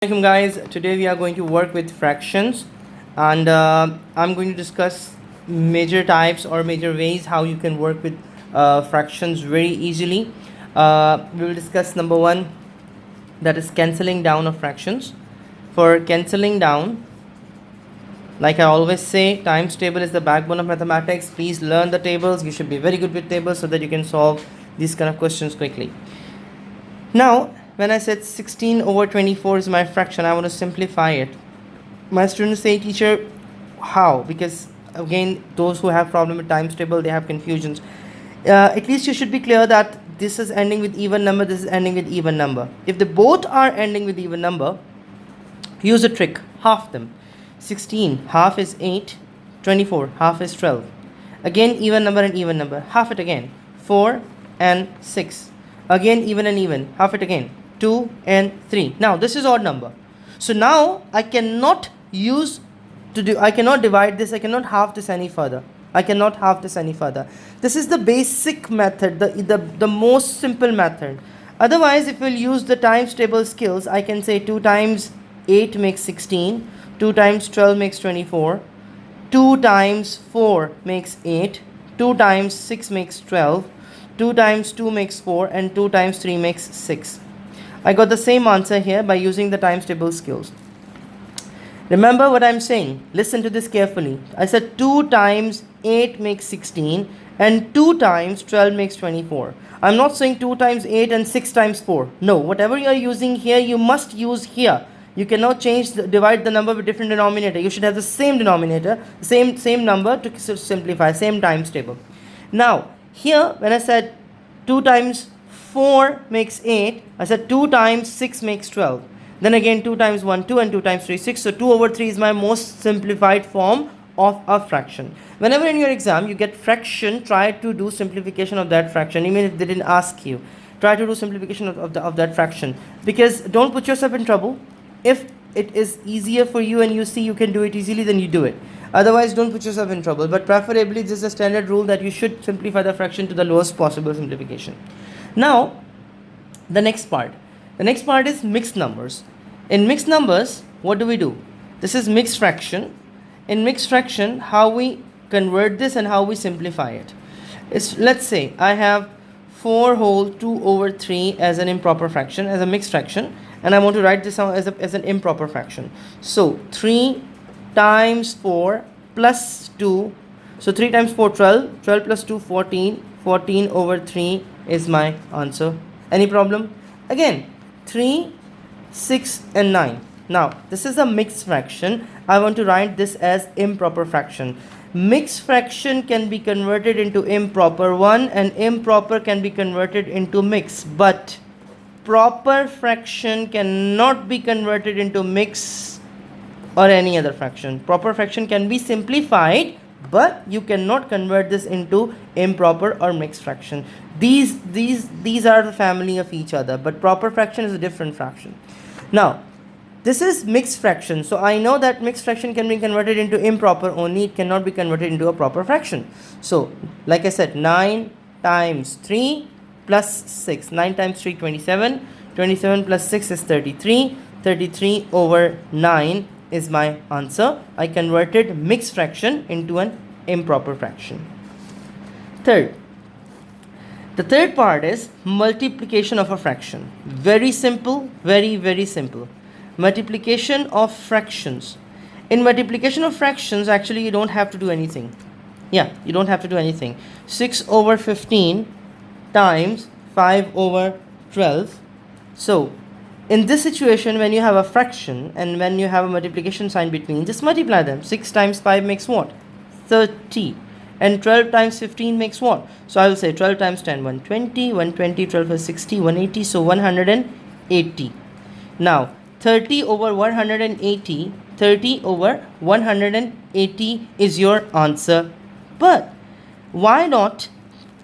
Welcome guys, today we are going to work with fractions and I'm going to discuss major types or major ways how you can work with fractions very easily. We will discuss number one, that is cancelling down of fractions. For cancelling down, like I always say, times table is the backbone of mathematics. Please learn the tables. You should be very good with tables so that you can solve these kind of questions quickly. Now when I said 16 over 24 is my fraction, I want to simplify it. My students say, teacher, how? Because again, those who have problem with times table, they have confusions. At least you should be clear that this is ending with even number, this is ending with even number. If they both are ending with even number, use a trick, half them. 16, half is 8, 24, half is 12. Again, even number and even number, half it again. 4 and 6. Again, even and even, half it again. 2 and 3. Now this is odd number. So now I cannot divide this, I cannot half this any further. This is the basic method, the most simple method. Otherwise, if we'll use the times table skills, I can say 2 times 8 makes 16, 2 times 12 makes 24, 2 times 4 makes 8, 2 times 6 makes 12, 2 times 2 makes 4, and 2 times 3 makes 6. I got the same answer here by using the times table skills. Remember what I'm saying. Listen to this carefully. I said 2 times 8 makes 16 and 2 times 12 makes 24. I'm not saying 2 times 8 and 6 times 4. No, whatever you are using here, you must use here. You cannot divide the number with different denominator. You should have the same denominator, same number to simplify, same times table. Now, here when I said 2 times 4 makes 8, I said 2 times 6 makes 12. Then again 2 times 1, 2, and 2 times 3, 6. So 2 over 3 is my most simplified form of a fraction. Whenever in your exam you get fraction, try to do simplification of that fraction. Even if they didn't ask you, try to do simplification of that fraction. Because don't put yourself in trouble. If it is easier for you and you see you can do it easily, then you do it. Otherwise, don't put yourself in trouble. But preferably, this is a standard rule that you should simplify the fraction to the lowest possible simplification. Now, the next part is mixed numbers. In mixed numbers, what do? This is mixed fraction. In mixed fraction, how we convert this and how we simplify it is, let's say I have 4 whole 2 over 3 as an improper fraction, as a mixed fraction, and I want to write this down as an improper fraction. So 3 times 4 plus 2, so 3 times 4 12, 12 plus 2 14, 14 over 3 is my answer. Any problem? Again, 3, 6 and 9. Now this is a mixed fraction. I want to write this as improper fraction. Mixed fraction can be converted into improper one, and improper can be converted into mixed, but proper fraction cannot be converted into mixed or any other fraction. Proper fraction can be simplified, but you cannot convert this into improper or mixed fraction. These are the family of each other, but proper fraction is a different fraction. Now this is mixed fraction, so I know that mixed fraction can be converted into improper only, it cannot be converted into a proper fraction. So like I said, 9 times 3 plus 6, 9 times 3 27, 27 plus 6 is 33, 33 over 9 is my answer. I converted mixed fraction into an improper fraction. The third part is multiplication of a fraction. Very simple, very simple. Multiplication of fractions. In multiplication of fractions, actually you don't have to do anything. You don't have to do anything. 6 over 15 times 5 over 12. So in this situation, when you have a fraction and when you have a multiplication sign between, just multiply them. 6 times 5 makes what? 30. And 12 times 15 makes what? So I will say 12 times 10, 120, 120, 12 is 60, 180, so 180. Now 30 over 180, 30 over 180 is your answer. But why not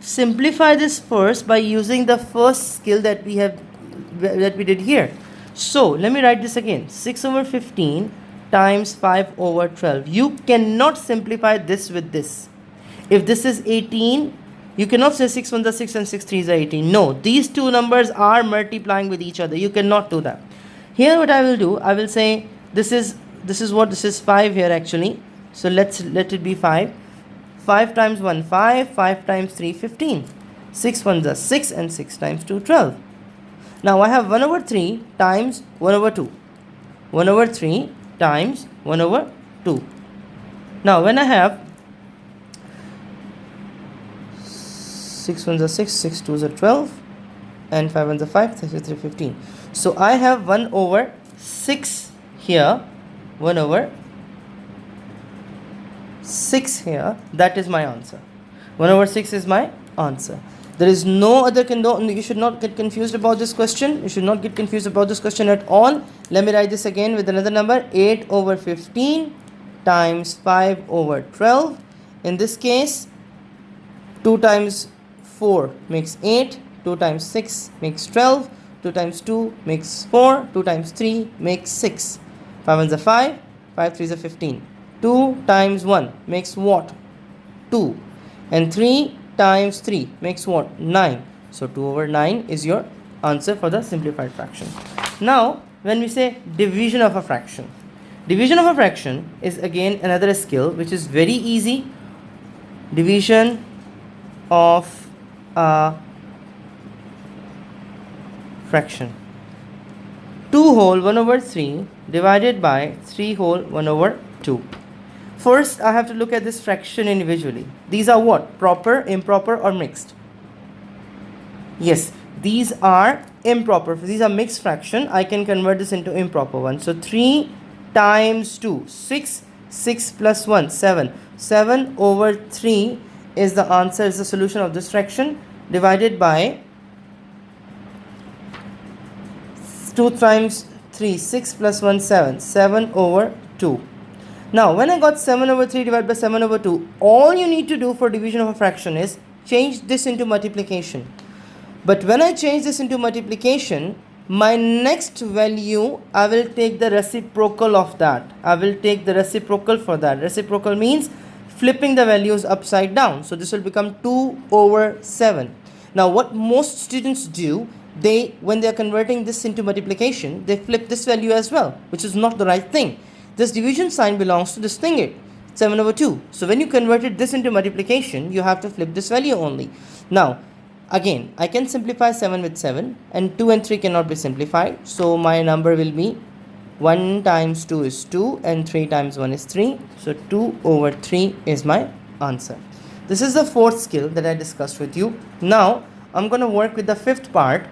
simplify this first by using the first skill that we did here? So let me write this again. 6 over 15 times 5 over 12. You cannot simplify this with this. If this is 18, you cannot say 6 1s are 6 and 6 3s are 18. No, these two numbers are multiplying with each other. You cannot do that. Here what I will do, I will say this is 5 here actually. So let it be 5. 5 times 1 5, 5 times 3 15. 6 ones are 6 and 6 times 2 12. Now I have 1 over 3 times 1 over 2. 1 over 3 times 1 over 2. Now when I have 6 ones are 6, 6 twos are 12, and 5 ones are 5, 6 3 15. So I have 1 over 6 here, 1 over 6 here. That is my answer. 1 over 6 is my answer. There is no other you should not get confused about this question. You should not get confused about this question at all. Let me write this again with another number. 8 over 15 times 5 over 12. In this case, 2 times 4 makes 8. 2 times 6 makes 12. 2 times 2 makes 4. 2 times 3 makes 6. 5 ones are 5. 5 threes are 15. 2 times 1 makes what? 2. And 3 times 3 makes what? 9. So 2 over 9 is your answer for the simplified fraction. Now, when we say division of a fraction, division of a fraction is again another skill which is very easy. Division of a fraction. 2 whole 1 over 3 divided by 3 whole 1 over 2. First, I have to look at this fraction individually. These are what? Proper, improper, or mixed? Yes, these are improper. These are mixed fraction. I can convert this into improper one. So 3 times 2, 6. 6 plus 1, 7. 7 over 3 is the answer, is the solution of this fraction, divided by 2 times 3, 6 plus 1, 7. 7 over 2. Now, when I got 7 over 3 divided by 7 over 2, all you need to do for division of a fraction is change this into multiplication. But when I change this into multiplication, my next value, I will take the reciprocal of that. I will take the reciprocal for that. Reciprocal means flipping the values upside down. So this will become 2 over 7. Now, what most students do, when they are converting this into multiplication, they flip this value as well, which is not the right thing. This division sign belongs to this thing, 7 over 2. So when you converted this into multiplication, you have to flip this value only. Now, again, I can simplify 7 with 7, and 2 and 3 cannot be simplified. So my number will be 1 times 2 is 2, and 3 times 1 is 3. So 2 over 3 is my answer. This is the fourth skill that I discussed with you. Now, I'm going to work with the fifth part,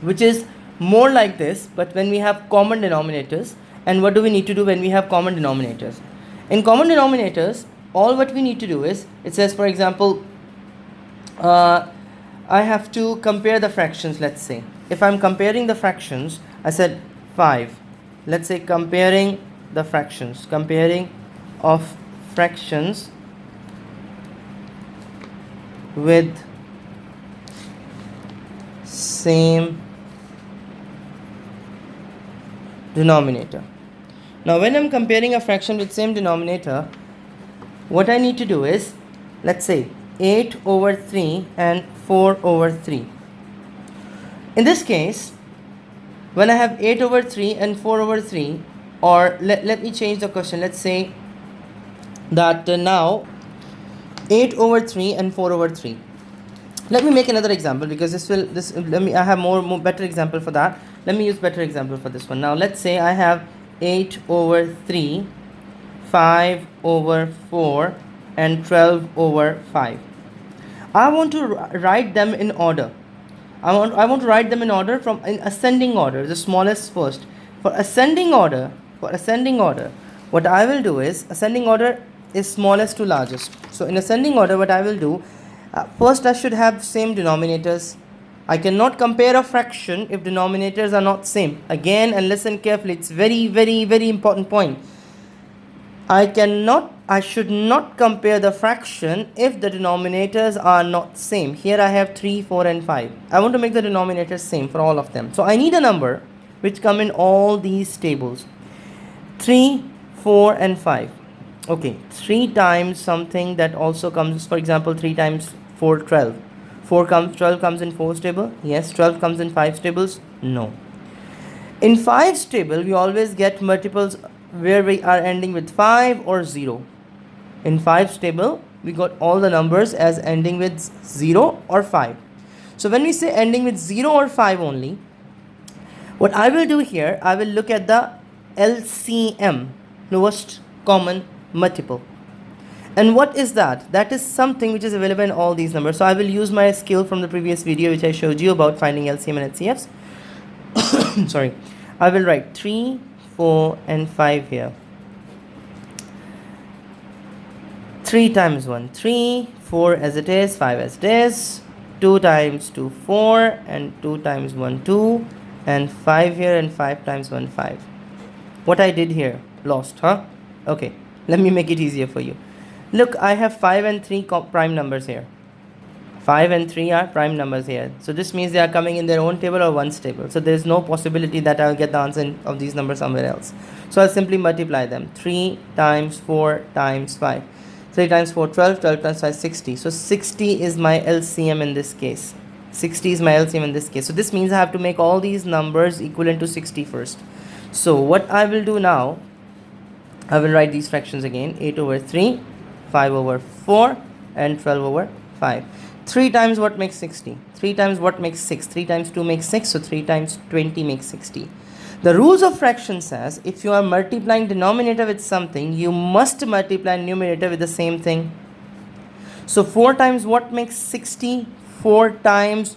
which is more like this, but when we have common denominators. And what do we need to do when we have common denominators? In common denominators, all what we need to do is, it says, for example, I have to compare the fractions, let's say. If I'm comparing the fractions, I said 5. Let's say comparing the fractions. Comparing of fractions with same denominator. Now, when I'm comparing a fraction with same denominator, what I need to do is, let's say 8 over 3 and 4 over 3. In this case, when I have 8 over 3 and 4 over 3, or let me change the question. Let's say that now 8 over 3 and 4 over 3. Let me make another example, because I have more better example for that. Let me use better example for this one. Now let's say I have 8 over 3, 5 over 4, and 12 over 5. I want to write them in order. I want to write them in order in ascending order, the smallest first. For ascending order, what I will do is, ascending order is smallest to largest. So in ascending order, what I will do, first I should have same denominators. I cannot compare a fraction if denominators are not same. Again, and listen carefully, it's very, very, very important point. I should not compare the fraction if the denominators are not same. Here I have 3, 4 and 5. I want to make the denominators same for all of them. So I need a number which come in all these tables. 3, 4 and 5. Okay, 3 times something that also comes, for example, 3 times 4, 12. 12 comes in 4's table? Yes. 12 comes in 5's tables? No. In 5's table, we always get multiples where we are ending with 5 or 0. In 5's table, we got all the numbers as ending with 0 or 5. So when we say ending with 0 or 5 only, what I will do here, I will look at the LCM, lowest common multiple. And what is that? That is something which is available in all these numbers. So I will use my skill from the previous video which I showed you about finding LCM and HCFs. Sorry. I will write 3, 4 and 5 here. 3 times 1, 3, 4 as it is, 5 as it is, 2 times 2, 4, and 2 times 1, 2, and 5 here, and 5 times 1, 5. What I did here? Lost, huh? Okay, let me make it easier for you. Look, I have 5 and 3 prime numbers here. 5 and 3 are prime numbers here. So this means they are coming in their own table or one's table. So there is no possibility that I will get the answer of these numbers somewhere else. So I'll simply multiply them. 3 times 4 times 5. 3 times 4, 12, 12 times 5, 60. So 60 is my LCM in this case. 60 is my LCM in this case. So this means I have to make all these numbers equivalent to 60 first. So what I will do now, I will write these fractions again. 8 over 3, 5 over 4, and 12 over 5. 3 times what makes 60? 3 times what makes 6? 3 times 2 makes 6. So 3 times 20 makes 60. The rules of fraction says if you are multiplying denominator with something, you must multiply numerator with the same thing. So 4 times what makes 60? 4 times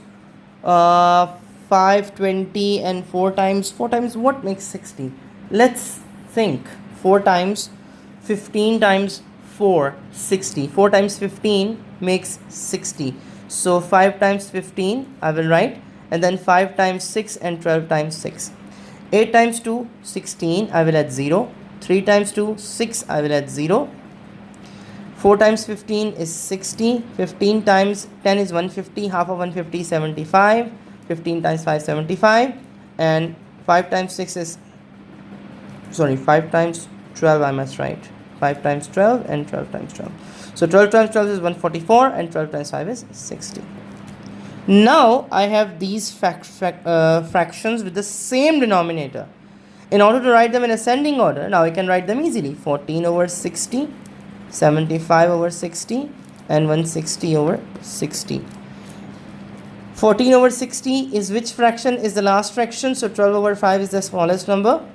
5, 20, and 4 times what makes 60? Let's think. 4 times 15 times 4, 60. 4 times 15 makes 60. So 5 times 15 I will write, and then 5 times 6 and 12 times 6. 8 times 2, 16, I will add 0. 3 times 2, 6, I will add 0. 4 times 15 is 60. 15 times 10 is 150. Half of 150 is 75. 15 times 5 75. And 5 times 6 is, 5 times 12 I must write. 5 times 12 and 12 times 12. So 12 times 12 is 144 and 12 times 5 is 60. Now I have these fractions with the same denominator. In order to write them in ascending order, now I can write them easily. 14 over 60, 75 over 60, and 160 over 60. 14 over 60 is which fraction is the last fraction? So 12 over 5 is the smallest number.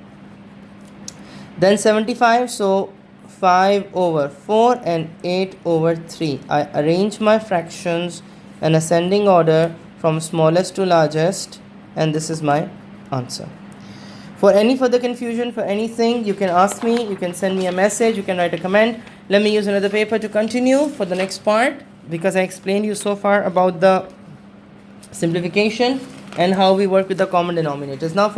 Then 75, so 5 over 4 and 8 over 3. I arrange my fractions in ascending order from smallest to largest, and this is my answer. For any further confusion, for anything, you can ask me, you can send me a message, you can write a comment. Let me use another paper to continue for the next part, because I explained you so far about the simplification and how we work with the common denominators. Now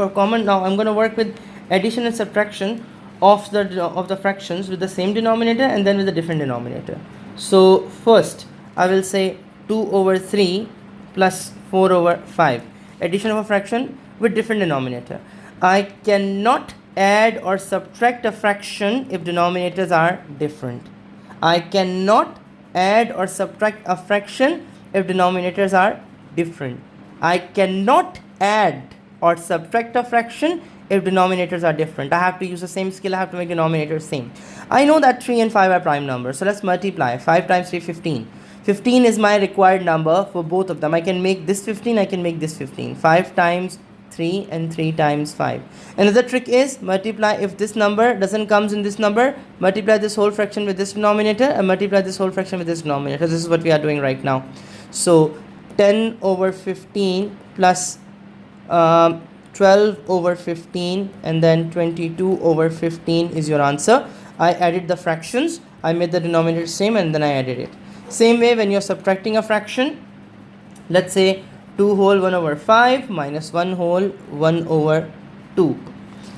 I'm going to work with addition and subtraction of the fractions with the same denominator and then with a different denominator. So first I will say 2 over 3 plus 4 over 5. Addition of a fraction with different denominator. I cannot add or subtract a fraction if denominators are different. I cannot add or subtract a fraction if denominators are different. I cannot add or subtract a fraction if denominators are different. I have to use the same skill. I have to make denominators same. I know that 3 and 5 are prime numbers. So let's multiply. 5 times 3, 15. 15 is my required number for both of them. I can make this 15. I can make this 15. 5 times 3 and 3 times 5. Another trick is multiply. If this number doesn't comes in this number, multiply this whole fraction with this denominator and multiply this whole fraction with this denominator. This is what we are doing right now. So 10 over 15 plus 12 over 15 and then 22 over 15 is your answer. I added the fractions. I made the denominator same and then I added it. Same way when you're subtracting a fraction, let's say 2 whole 1 over 5 minus 1 whole 1 over 2.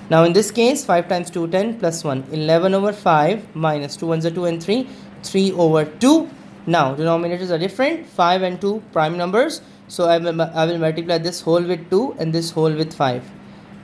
Now in this case 5 times 2 10 plus 1 11 over 5 minus 2 ones are 2 and 3 3 over 2. Now denominators are different, 5 and 2 prime numbers, so I will multiply this whole with 2 and this whole with 5.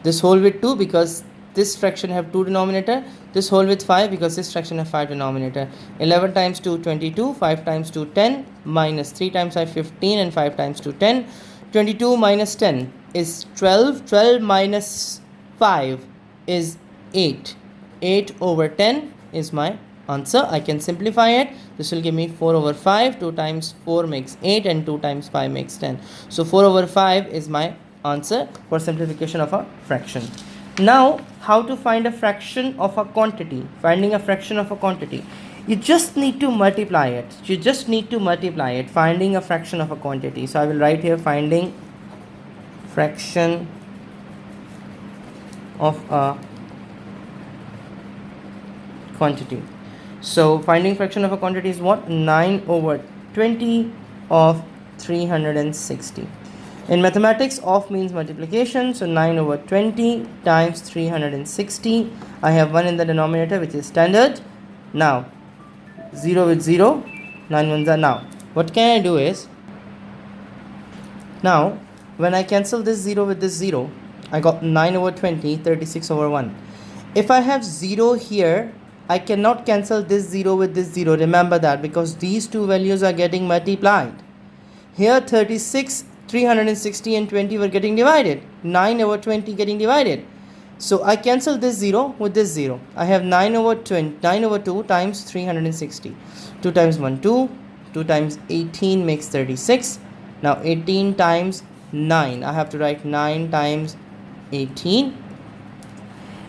This whole with 2 because this fraction have 2 denominator, this whole with 5 because this fraction have 5 denominator. 11 times 2 22, 5 times 2 10, minus 3 times 5 15 and 5 times 2 10. 22 minus 10 is 12. 12 minus 5 is 8. 8 over 10 is my answer. I can simplify it. This will give me 4 over 5. 2 times 4 makes 8 and 2 times 5 makes 10. So 4 over 5 is my answer for simplification of a fraction. Now, how to find a fraction of a quantity? Finding a fraction of a quantity. You just need to multiply it. Finding a fraction of a quantity. So I will write here finding fraction of a quantity. So finding fraction of a quantity is what? 9 over 20 of 360. In mathematics, of means multiplication. So 9 over 20 times 360. I have 1 in the denominator, which is standard. Now 0 with 0, 9 ones are now. What can I do is, now when I cancel this 0 with this 0, I got 9 over 20, 36 over 1. If I have 0 here, I cannot cancel this 0 with this 0. Remember that, because these two values are getting multiplied. Here 36, 360 and 20 were getting divided. 9 over 20 getting divided. So I cancel this 0 with this 0. I have 9 over 2 times 360. 2 times 1, 2. 2 times 18 makes 36. Now 18 times 9. I have to write 9 times 18.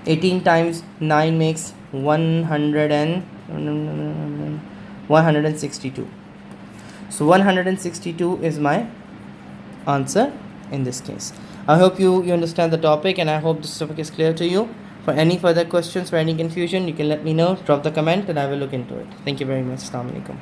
18 times 9 makes 162. So 162 is my answer in this case. I hope you understand the topic, and I hope this topic is clear to you. For any further questions or any confusion, you can let me know. Drop the comment and I will look into it. Thank you very much. Assalamu alaikum.